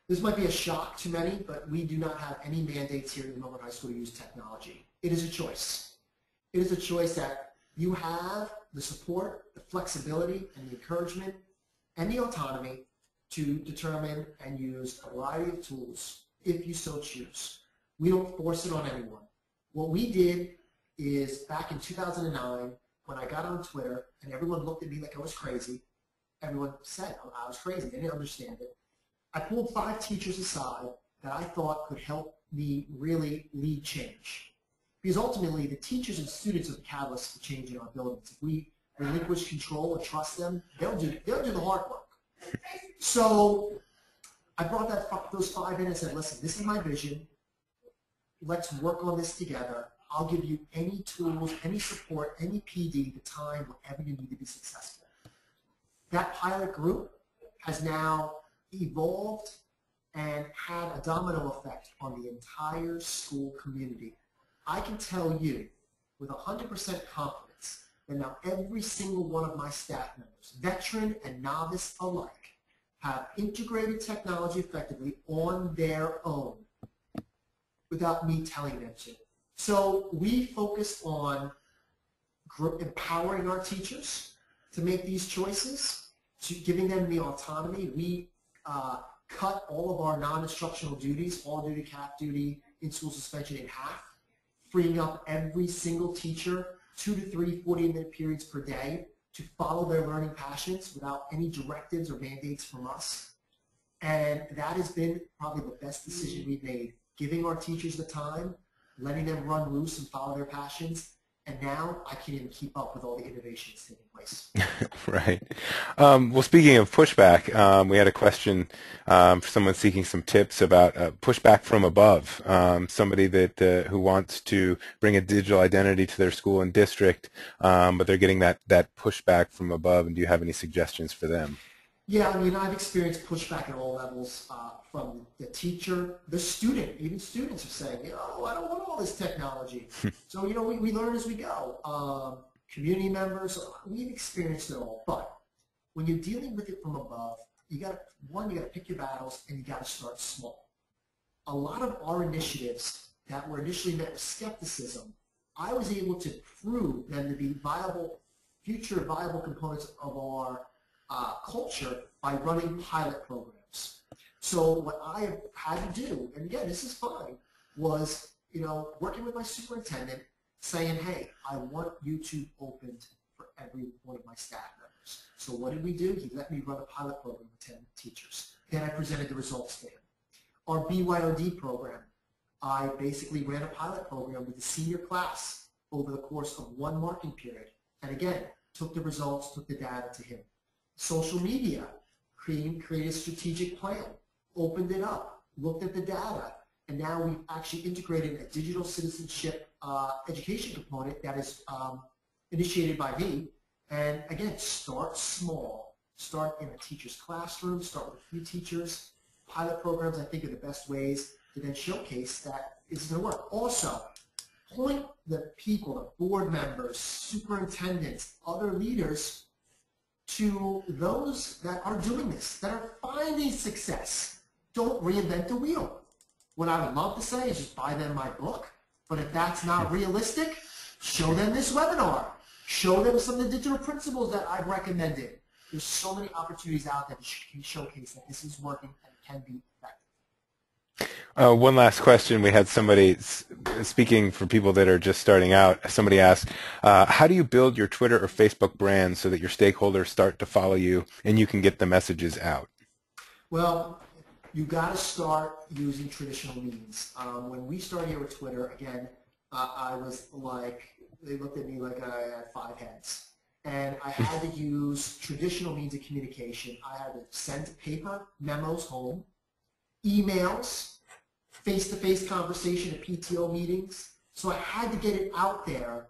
This might be a shock to many, but we do not have any mandates here at New Milford High School to use technology. It is a choice. It is a choice that you have the support, the flexibility, and the encouragement, and the autonomy to determine and use a variety of tools if you so choose. We don't force it on anyone. What we did is back in 2009 when I got on Twitter and everyone looked at me like I was crazy. Everyone said I was crazy. They didn't understand it. I pulled 5 teachers aside that I thought could help me really lead change. Because ultimately, the teachers and students are the catalyst for change in our buildings. If we relinquish control and trust them, they'll do the hard work. So I brought those 5 in and said, listen, this is my vision. Let's work on this together. I'll give you any tools, any support, any PD, the time, whatever you need to be successful. That pilot group has now evolved and had a domino effect on the entire school community. I can tell you with 100% confidence that now every single one of my staff members, veteran and novice alike, have integrated technology effectively on their own without me telling them to. So we focused on empowering our teachers to make these choices, to giving them the autonomy. We cut all of our non-instructional duties, all duty, cap duty, in-school suspension in half, freeing up every single teacher 2 to 3 40-minute periods per day to follow their learning passions without any directives or mandates from us. And that has been probably the best decision we've made, giving our teachers the time, letting them run loose and follow their passions. And now I can't even keep up with all the innovations taking place. Right. Well, speaking of pushback, we had a question for someone seeking some tips about pushback from above. Somebody that who wants to bring a digital identity to their school and district, but they're getting that pushback from above. And do you have any suggestions for them? Yeah, I mean, I've experienced pushback at all levels, from the teacher, the student. Even students are saying, oh, I don't want all this technology. So, we learn as we go. Community members, we've experienced it all. But when you're dealing with it from above, you got to pick your battles, and you got to start small. A lot of our initiatives that were initially met with skepticism, I was able to prove them to be future viable components of our culture by running pilot programs. So what I have had to do, and again, this is fine, was working with my superintendent, saying, hey, I want YouTube opened for every one of my staff members. So what did we do? He let me run a pilot program with 10 teachers. Then I presented the results to him. Our BYOD program, I basically ran a pilot program with the senior class over the course of 1 marking period. And again, took the results, took the data to him. Social media, created a strategic plan, opened it up, looked at the data, and now we've actually integrated a digital citizenship education component that is initiated by me. And again, start small. Start in a teacher's classroom, start with a few teachers. Pilot programs, I think, are the best ways to then showcase that it's going to work. Also, point the people, the board members, superintendents, other leaders, to those that are doing this, that are finding success. Don't reinvent the wheel. What I would love to say is just buy them my book, but if that's not realistic, show them this webinar. Show them some of the digital principles that I've recommended. There's so many opportunities out there to showcase that this is working and can be effective. One last question. We had somebody speaking for people that are just starting out. Somebody asked, how do you build your Twitter or Facebook brand so that your stakeholders start to follow you and you can get the messages out? Well, you got to start using traditional means. When we started here with Twitter, again, I was like, they looked at me like I had 5 heads. And I had to use traditional means of communication. I had to send paper memos home, emails, face-to-face conversation at PTO meetings. So I had to get it out there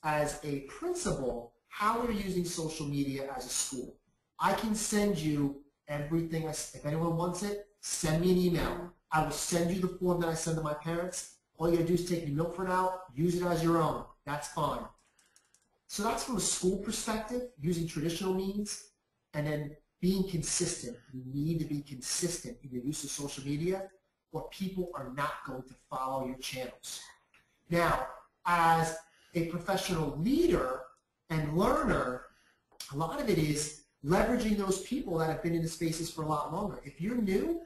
as a principal, how we're using social media as a school. I can send you everything. If anyone wants it, send me an email. I will send you the form that I send to my parents. All you gotta do is take the Milford out, use it as your own. That's fine. So that's from a school perspective, using traditional means, and then being consistent. You need to be consistent in your use of social media, or people are not going to follow your channels. Now, as a professional leader and learner, a lot of it is leveraging those people that have been in the spaces for a lot longer. If you're new,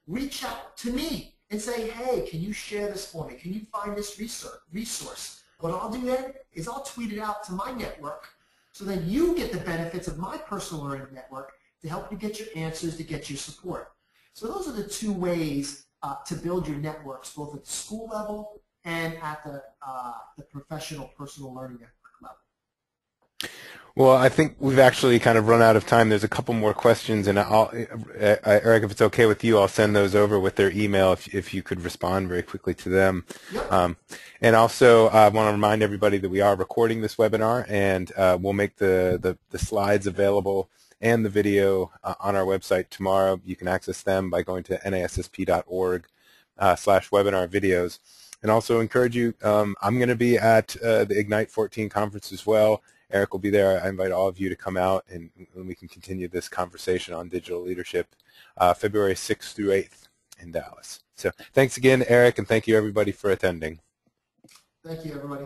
reach out to me and say, hey, can you share this for me? Can you find this resource? What I'll do then is I'll tweet it out to my network so then you get the benefits of my personal learning network to help you get your answers, to get your support. So those are the two ways to build your networks, both at the school level and at the professional personal learning network level. Well, I think we've actually kind of run out of time. There's a couple more questions, and Eric, if it's okay with you, I'll send those over with their email if you could respond very quickly to them. Yep. And also, I want to remind everybody that we are recording this webinar, and we'll make the slides available and the video on our website tomorrow. You can access them by going to nassp.org/webinar videos. And also encourage you, I'm going to be at the Ignite 14 conference as well. Eric will be there. I invite all of you to come out and we can continue this conversation on digital leadership February 6th through 8th in Dallas. So thanks again, Eric, and thank you everybody for attending. Thank you, everybody.